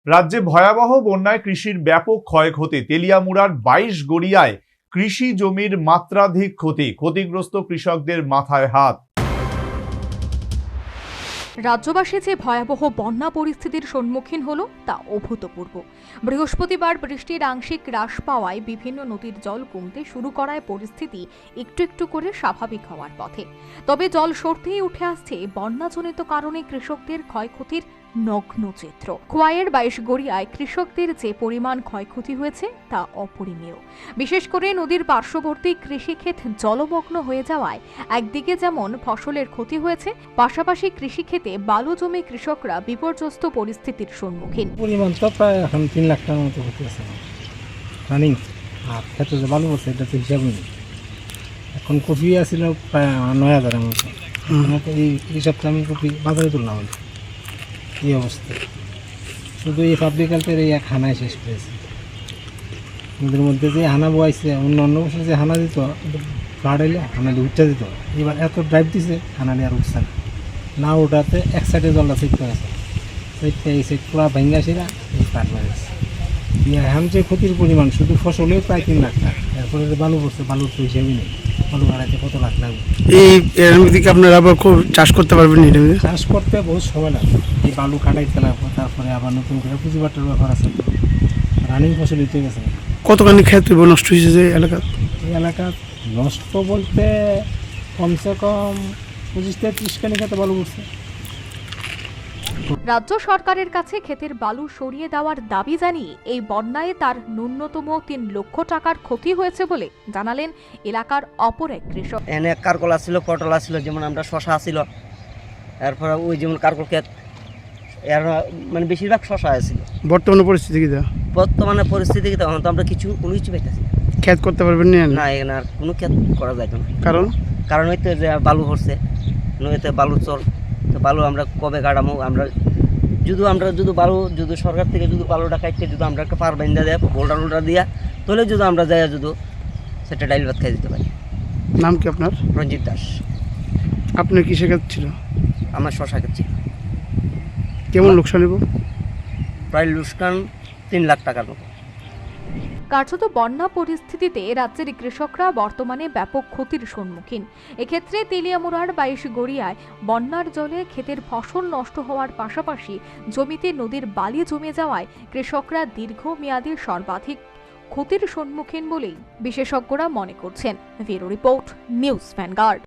রাজ্যে ভয়াবহ বন্যায় কৃষির ব্যাপক ক্ষয়ক্ষতি। তেলিয়ামুড়ার 22 গড়িয়ায় কৃষি জমির মাত্রাধিক ক্ষতিগ্রস্ত কৃষকদের মাথায় হাত। রাজ্যবাসী যে ভয়াবহ বন্যা পরিস্থিতির সম্মুখীন হলো তা অভূতপূর্ব। বৃহস্পতিবার বৃষ্টির আংশিক হ্রাস পাওয়ায় বিভিন্ন নদীর জল কমতে শুরু করায় পরিস্থিতি একটু একটু করে স্বাভাবিক হওয়ার পথে। তবে জল সরতেই উঠে আসছে বন্যাজনিত কারণে কৃষকদের ক্ষয়ক্ষতির নগ্ন চিত্র। খোয়াইয়ের 22 গড়িয়ায় কৃষকদের যে পরিমাণ ক্ষয়ক্ষতি হয়েছে তা অপরিমেয়। বিশেষ করে নদীর পার্শ্ববর্তী কৃষিক্ষেত জলমগ্ন হয়ে যাওয়ায় একদিকে যেমন ফসলের ক্ষতি হয়েছে, পাশাপাশি কৃষিক্ষেতে বালু জমে কৃষকরা বিপর্যস্ত পরিস্থিতির সম্মুখীন। পরিমাণ তো প্রায় এখন 3 লাখ টাকার মতো হতে আছে রানিং। আর ক্ষেত্রে যে বালু পড়ছে এটা তো হিসাব নেই। এখন কপি আসছিল প্রায় 9,000-এর মতো। এই সপ্তাহে আমি কপি বাজারে তুললাম। এই অবস্থা শুধু এই পাবলিক হেলথের এই এক হানায় শেষ করেছে। ওদের মধ্যে যে হানা বয়াইছে, অন্য বছর যে হানা দিত ফ্লাড এলে হানা দিয়ে উঠতে দিত, এবার এত ড্রাইভ দিছে হানা দিয়ে আর উঠছে না ওটাতে এক সাইডে জলটা চেক করেছে, সেইটা এই সাইড পুরা ভেঙ্গা সেরা এই ফ্লাড মারেছে। এখন যে ক্ষতির পরিমাণ শুধু ফসলেও প্রায় 3 লাখ টাকা। এরপরে যে বালু পড়ছে, বালুর তো হিসাবই নেই। বালু বাড়াইতে কত লাখ লাগবে। এর দিকে আপনারা আবার খুব চাষ করতে পারবেন? চাষ করতে বহুত সময় লাগবে, এই বালু কাটাইতে লাগবে, তারপরে আবার নতুন করে পুঁজি বাটার ব্যাপার আছে। রানিং ফসল হইতে গেছে। কতখানি ক্ষেত নষ্ট হয়েছে যে এলাকা? এই এলাকা নষ্ট বলতে কমসে কম 25-30 কানি খেতে বালু উঠছে। রাজ্য সরকারের কাছে ক্ষেতের বালু সরিয়ে দেওয়ার দাবি জানিয়ে এই বন্যায় তার ন্যূনতম 3 লক্ষ টাকার ক্ষতি হয়েছে বলে জানালেন এলাকার অপর এক কৃষক। এনে কারকল আসছিল, পটল আসছিল, যেমন আমরা শশা আসছিল, এরপরে ওই যেমন কারকল ক্ষেত, এর মানে বেশিরভাগ শশা আসছিল। বর্তমানে পরিস্থিতি কি? বর্তমানে পরিস্থিতি কি, তখন তো আমরা কোনো কিছু পাইতেছি ক্ষেত করতে পারবেন না, এখানে আর কোনো ক্ষেত করা যাইত না। কারণ হইতে যে বালু পড়ছে, নদীতে বালু চর, তো বালু আমরা কবে কাটামো? আমরা যদি বালু যদি সরকার থেকে যদি বালুটা কাটতে যদি আমরা একটা পার বাইন্দা দেয়, বোল্ডার দিয়া, তাহলে যদি আমরা যাই যদি সেটা ডাইল ভাত খাই দিতে পারি। নাম কি আপনার? রঞ্জিত দাস। আপনার কিসে ক্ষেত ছিল? আমার শশা খাচ্ছি। কেমন লোকসান হইব? প্রায় লোকসান 3 লাখ টাকার মতো। কার্যত বন্যা পরিস্থিতিতে রাজ্যের কৃষকরা বর্তমানে ব্যাপক ক্ষতির সম্মুখীন। এক্ষেত্রে তেলিয়ামুড়ার 22 গড়িয়ায় বন্যার জলে ক্ষেতের ফসল নষ্ট হওয়ার পাশাপাশি জমিতে নদীর বালি জমে যাওয়ায় কৃষকরা দীর্ঘমেয়াদী সর্বাধিক ক্ষতির সম্মুখীন বলেই বিশেষজ্ঞরা মনে করছেন। Bureau report, news vanguard.